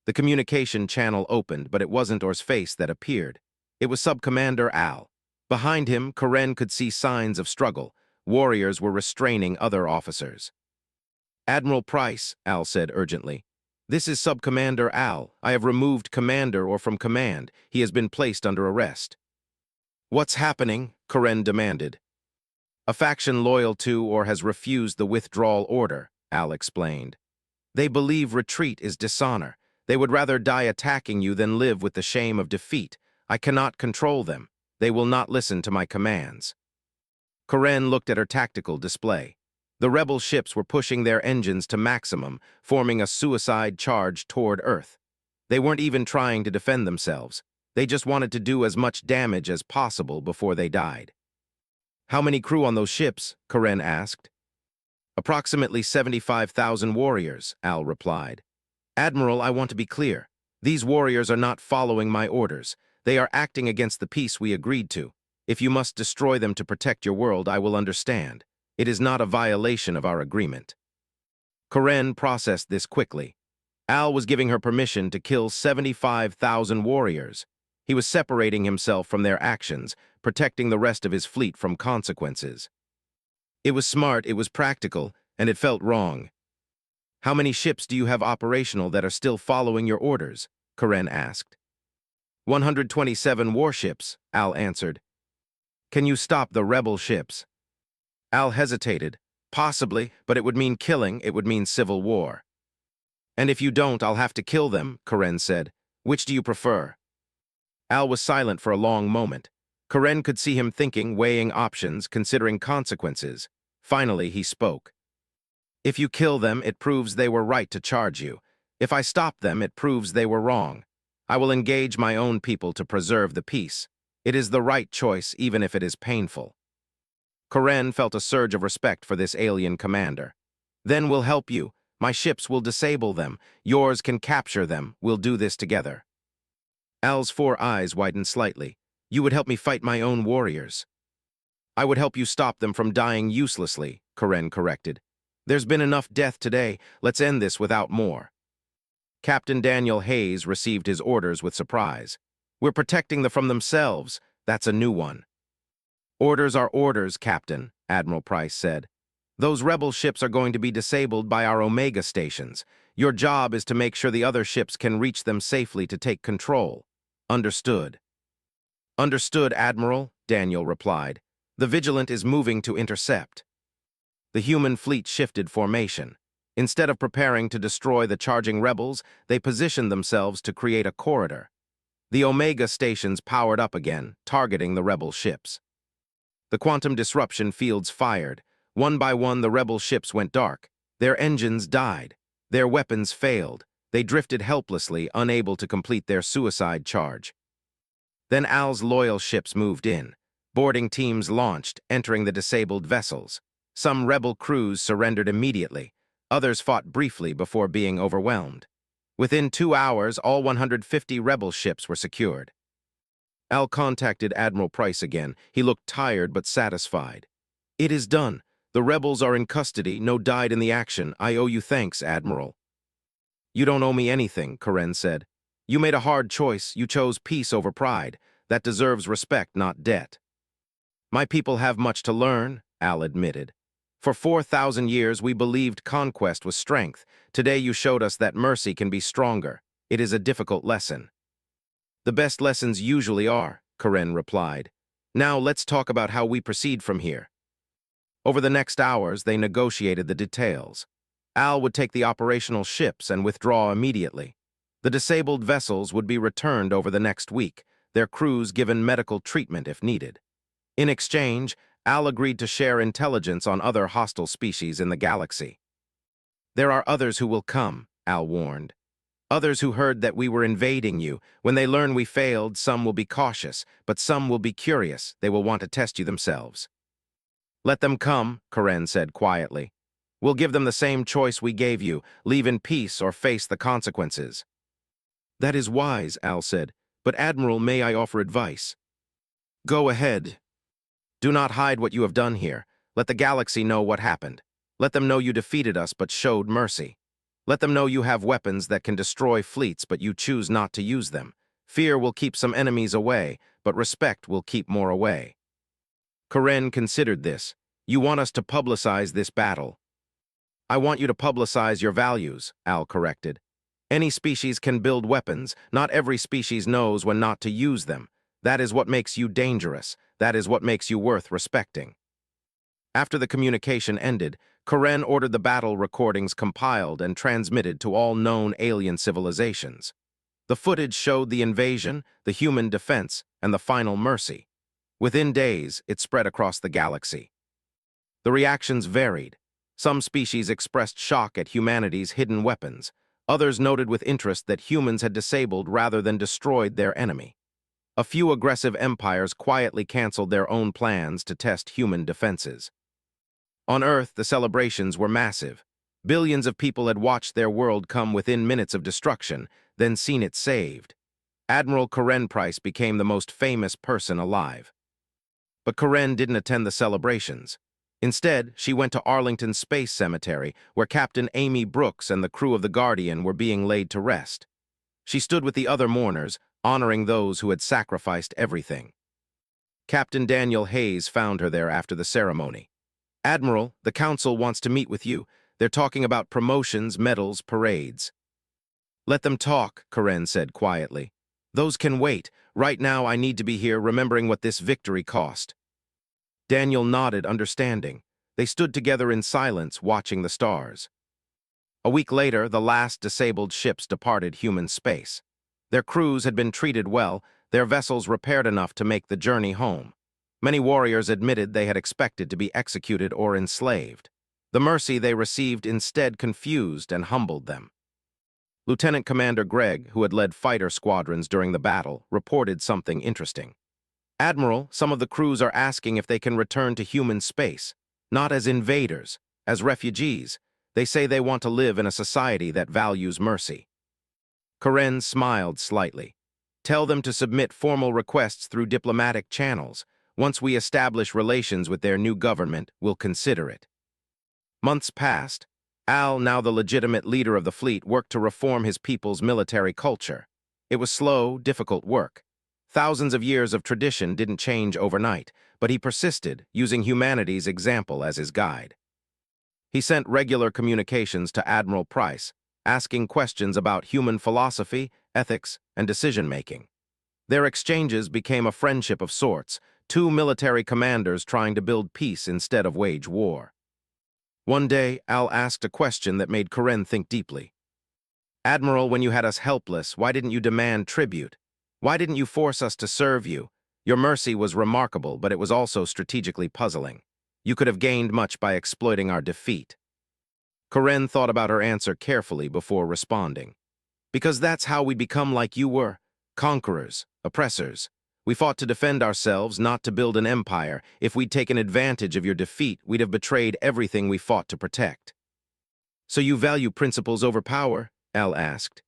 The communication channel opened, but it wasn't Or's face that appeared. It was Sub-Commander Al. Behind him, Karen could see signs of struggle. Warriors were restraining other officers. Admiral Price, Al said urgently. This is Sub-Commander Al. I have removed Commander Or from command. He has been placed under arrest. What's happening? Karen demanded. A faction loyal to or has refused the withdrawal order, Al explained. They believe retreat is dishonor. They would rather die attacking you than live with the shame of defeat. I cannot control them. They will not listen to my commands. Karen looked at her tactical display. The rebel ships were pushing their engines to maximum, forming a suicide charge toward Earth. They weren't even trying to defend themselves. They just wanted to do as much damage as possible before they died. How many crew on those ships? Karen asked. Approximately 75,000 warriors, Al replied. Admiral, I want to be clear. These warriors are not following my orders. They are acting against the peace we agreed to. If you must destroy them to protect your world, I will understand. It is not a violation of our agreement. Karen processed this quickly. Al was giving her permission to kill 75,000 warriors. He was separating himself from their actions, protecting the rest of his fleet from consequences. It was smart, it was practical, and it felt wrong. How many ships do you have operational that are still following your orders? Karen asked. 127 warships, Al answered. Can you stop the rebel ships? Al hesitated. Possibly, but it would mean killing, it would mean civil war. And if you don't, I'll have to kill them, Karen said. Which do you prefer? Al was silent for a long moment. Karen could see him thinking, weighing options, considering consequences. Finally, he spoke. If you kill them, it proves they were right to charge you. If I stop them, it proves they were wrong. I will engage my own people to preserve the peace. It is the right choice, even if it is painful. Karen felt a surge of respect for this alien commander. Then we'll help you. My ships will disable them. Yours can capture them. We'll do this together. Al's 4 eyes widened slightly. You would help me fight my own warriors. I would help you stop them from dying uselessly, Karen corrected. There's been enough death today. Let's end this without more. Captain Daniel Hayes received his orders with surprise. We're protecting them from themselves. That's a new one. Orders are orders, Captain, Admiral Price said. Those rebel ships are going to be disabled by our Omega stations. Your job is to make sure the other ships can reach them safely to take control. Understood. Understood, Admiral, Daniel replied. The Vigilant is moving to intercept. The human fleet shifted formation. Instead of preparing to destroy the charging rebels, they positioned themselves to create a corridor. The Omega stations powered up again, targeting the rebel ships. The quantum disruption fields fired. One by one, the rebel ships went dark. Their engines died. Their weapons failed. They drifted helplessly, unable to complete their suicide charge. Then Al's loyal ships moved in. Boarding teams launched, entering the disabled vessels. Some rebel crews surrendered immediately. Others fought briefly before being overwhelmed. Within 2 hours, all 150 rebel ships were secured. Al contacted Admiral Price again. He looked tired but satisfied. "It is done. The rebels are in custody. No died in the action. I owe you thanks, Admiral." "You don't owe me anything," Karen said. "You made a hard choice. You chose peace over pride. That deserves respect, not debt." "My people have much to learn," Al admitted. "For 4,000 years, we believed conquest was strength. Today, you showed us that mercy can be stronger. It is a difficult lesson." "The best lessons usually are," Karen replied. "Now let's talk about how we proceed from here." Over the next hours, they negotiated the details. Al would take the operational ships and withdraw immediately. The disabled vessels would be returned over the next week, their crews given medical treatment if needed. In exchange, Al agreed to share intelligence on other hostile species in the galaxy. "There are others who will come," Al warned. "Others who heard that we were invading you. When they learn we failed, some will be cautious, but some will be curious. They will want to test you themselves." "Let them come," Karen said quietly. "We'll give them the same choice we gave you, leave in peace or face the consequences." "That is wise," Al said. "But Admiral, may I offer advice?" "Go ahead." "Do not hide what you have done here. Let the galaxy know what happened. Let them know you defeated us but showed mercy. Let them know you have weapons that can destroy fleets but you choose not to use them. Fear will keep some enemies away, but respect will keep more away." Karen considered this. "You want us to publicize this battle." "I want you to publicize your values," Al corrected. "Any species can build weapons. Not every species knows when not to use them. That is what makes you dangerous. That is what makes you worth respecting." After the communication ended, Karen ordered the battle recordings compiled and transmitted to all known alien civilizations. The footage showed the invasion, the human defense, and the final mercy. Within days, it spread across the galaxy. The reactions varied. Some species expressed shock at humanity's hidden weapons. Others noted with interest that humans had disabled rather than destroyed their enemy. A few aggressive empires quietly canceled their own plans to test human defenses. On Earth, the celebrations were massive. Billions of people had watched their world come within minutes of destruction, then seen it saved. Admiral Karen Price became the most famous person alive. But Karen didn't attend the celebrations. Instead, she went to Arlington Space Cemetery, where Captain Amy Brooks and the crew of the Guardian were being laid to rest. She stood with the other mourners, honoring those who had sacrificed everything. Captain Daniel Hayes found her there after the ceremony. "Admiral, the Council wants to meet with you. They're talking about promotions, medals, parades." "Let them talk," Karen said quietly. "Those can wait. Right now, I need to be here remembering what this victory cost." Daniel nodded, understanding. They stood together in silence, watching the stars. A week later, the last disabled ships departed human space. Their crews had been treated well, their vessels repaired enough to make the journey home. Many warriors admitted they had expected to be executed or enslaved. The mercy they received instead confused and humbled them. Lieutenant Commander Gregg, who had led fighter squadrons during the battle, reported something interesting. "Admiral, some of the crews are asking if they can return to human space, not as invaders, as refugees. They say they want to live in a society that values mercy." Karen smiled slightly. "Tell them to submit formal requests through diplomatic channels. Once we establish relations with their new government, we'll consider it." Months passed. Al, now the legitimate leader of the fleet, worked to reform his people's military culture. It was slow, difficult work. Thousands of years of tradition didn't change overnight, but he persisted, using humanity's example as his guide. He sent regular communications to Admiral Price, asking questions about human philosophy, ethics, and decision-making. Their exchanges became a friendship of sorts, two military commanders trying to build peace instead of wage war. One day, Al asked a question that made Karen think deeply. Admiral, when you had us helpless, why didn't you demand tribute? Why didn't you force us to serve you? Your mercy was remarkable, but it was also strategically puzzling. You could have gained much by exploiting our defeat. Karen thought about her answer carefully before responding. Because that's how we become like you were. Conquerors, oppressors. We fought to defend ourselves, not to build an empire. If we'd taken advantage of your defeat, we'd have betrayed everything we fought to protect. So you value principles over power? Al asked.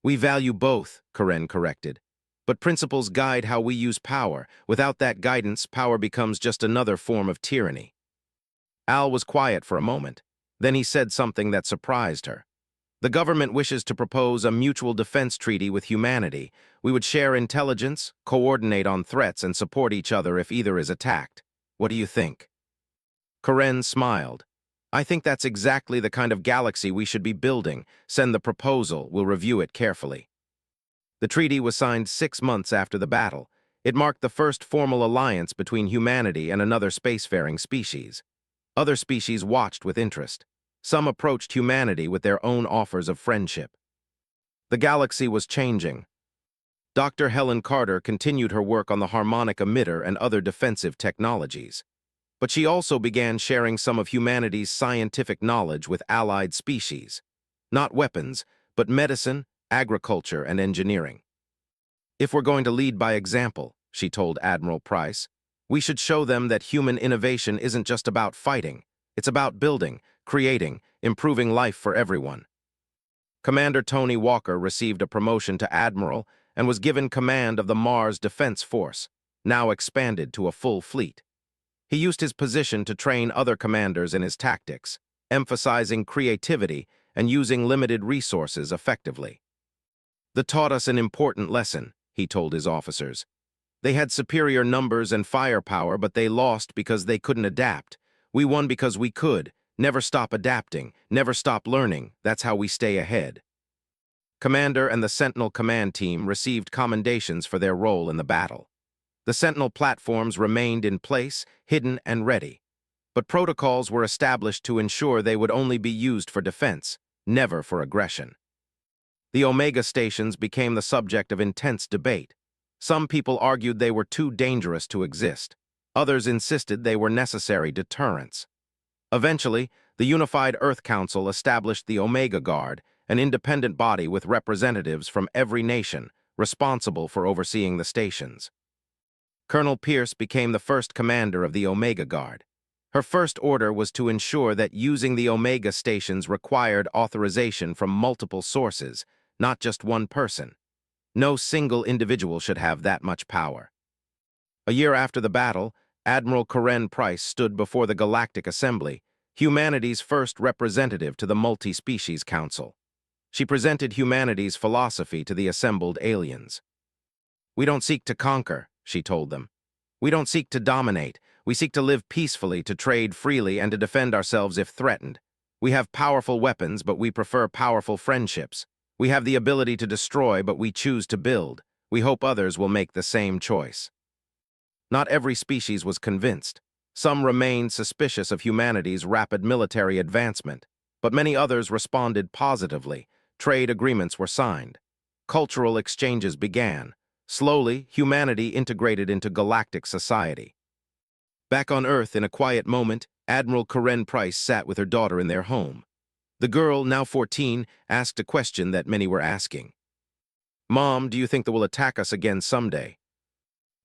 We value both, Karen corrected. But principles guide how we use power. Without that guidance, power becomes just another form of tyranny. Al was quiet for a moment. Then he said something that surprised her. The government wishes to propose a mutual defense treaty with humanity. We would share intelligence, coordinate on threats, and support each other if either is attacked. What do you think? Karen smiled. I think that's exactly the kind of galaxy we should be building. Send the proposal, we'll review it carefully. The treaty was signed 6 months after the battle. It marked the first formal alliance between humanity and another spacefaring species. Other species watched with interest. Some approached humanity with their own offers of friendship. The galaxy was changing. Dr. Helen Carter continued her work on the harmonic emitter and other defensive technologies. But she also began sharing some of humanity's scientific knowledge with allied species. Not weapons, but medicine, agriculture, and engineering. If we're going to lead by example, she told Admiral Price, we should show them that human innovation isn't just about fighting. It's about building, creating, improving life for everyone. Commander Tony Walker received a promotion to Admiral and was given command of the Mars Defense Force, now expanded to a full fleet. He used his position to train other commanders in his tactics, emphasizing creativity and using limited resources effectively. They taught us an important lesson, he told his officers. They had superior numbers and firepower, but they lost because they couldn't adapt. We won because we could. Never stop adapting, never stop learning. That's how we stay ahead. Commander and the Sentinel command team received commendations for their role in the battle. The Sentinel platforms remained in place, hidden and ready. But protocols were established to ensure they would only be used for defense, never for aggression. The Omega stations became the subject of intense debate. Some people argued they were too dangerous to exist. Others insisted they were necessary deterrents. Eventually, the Unified Earth Council established the Omega Guard, an independent body with representatives from every nation, responsible for overseeing the stations. Colonel Pierce became the first commander of the Omega Guard. Her first order was to ensure that using the Omega stations required authorization from multiple sources, not just one person. No single individual should have that much power. A year after the battle, Admiral Karen Price stood before the Galactic Assembly, humanity's first representative to the Multi-Species Council. She presented humanity's philosophy to the assembled aliens. We don't seek to conquer, she told them. We don't seek to dominate. We seek to live peacefully, to trade freely, and to defend ourselves if threatened. We have powerful weapons, but we prefer powerful friendships. We have the ability to destroy, but we choose to build. We hope others will make the same choice. Not every species was convinced. Some remained suspicious of humanity's rapid military advancement, but many others responded positively. Trade agreements were signed. Cultural exchanges began. Slowly, humanity integrated into galactic society. Back on Earth, in a quiet moment, Admiral Karen Price sat with her daughter in their home. The girl, now 14, asked a question that many were asking. Mom, do you think they will attack us again someday?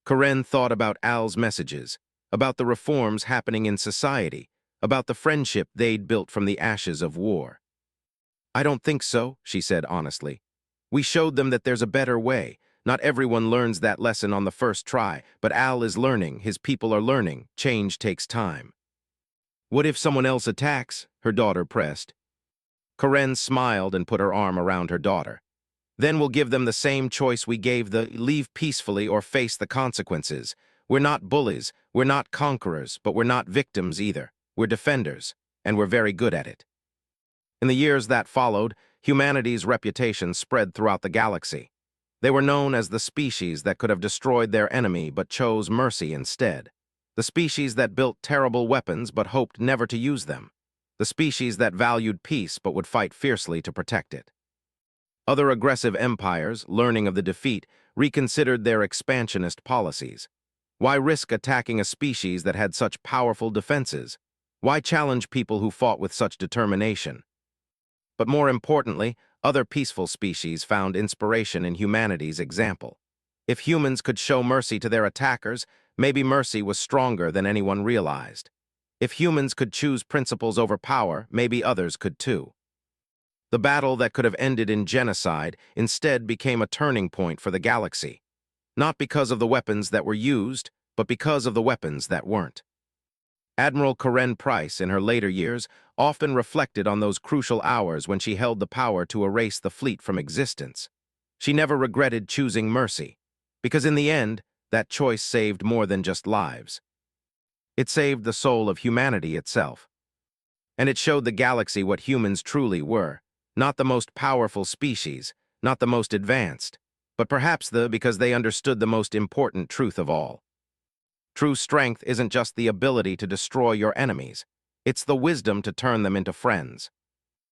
Karen thought about Al's messages, about the reforms happening in society, about the friendship they'd built from the ashes of war. I don't think so, she said honestly. We showed them that there's a better way. Not everyone learns that lesson on the first try, but Al is learning, his people are learning. Change takes time. What if someone else attacks? Her daughter pressed. Karen smiled and put her arm around her daughter. Then we'll give them the same choice we gave the leave peacefully or face the consequences. We're not bullies, we're not conquerors, but we're not victims either. We're defenders, and we're very good at it. In the years that followed, humanity's reputation spread throughout the galaxy. They were known as the species that could have destroyed their enemy but chose mercy instead. The species that built terrible weapons but hoped never to use them. the species that valued peace but would fight fiercely to protect it. Other aggressive empires, learning of the defeat, reconsidered their expansionist policies. Why risk attacking a species that had such powerful defenses? Why challenge people who fought with such determination? But more importantly, other peaceful species found inspiration in humanity's example. If humans could show mercy to their attackers, maybe mercy was stronger than anyone realized. If humans could choose principles over power, maybe others could too. The battle that could have ended in genocide instead became a turning point for the galaxy, not because of the weapons that were used, but because of the weapons that weren't. Admiral Karen Price, in her later years, often reflected on those crucial hours when she held the power to erase the fleet from existence. She never regretted choosing mercy, because in the end, that choice saved more than just lives. It saved the soul of humanity itself. And it showed the galaxy what humans truly were, not the most powerful species, not the most advanced, but perhaps because they understood the most important truth of all. True strength isn't just the ability to destroy your enemies. It's the wisdom to turn them into friends.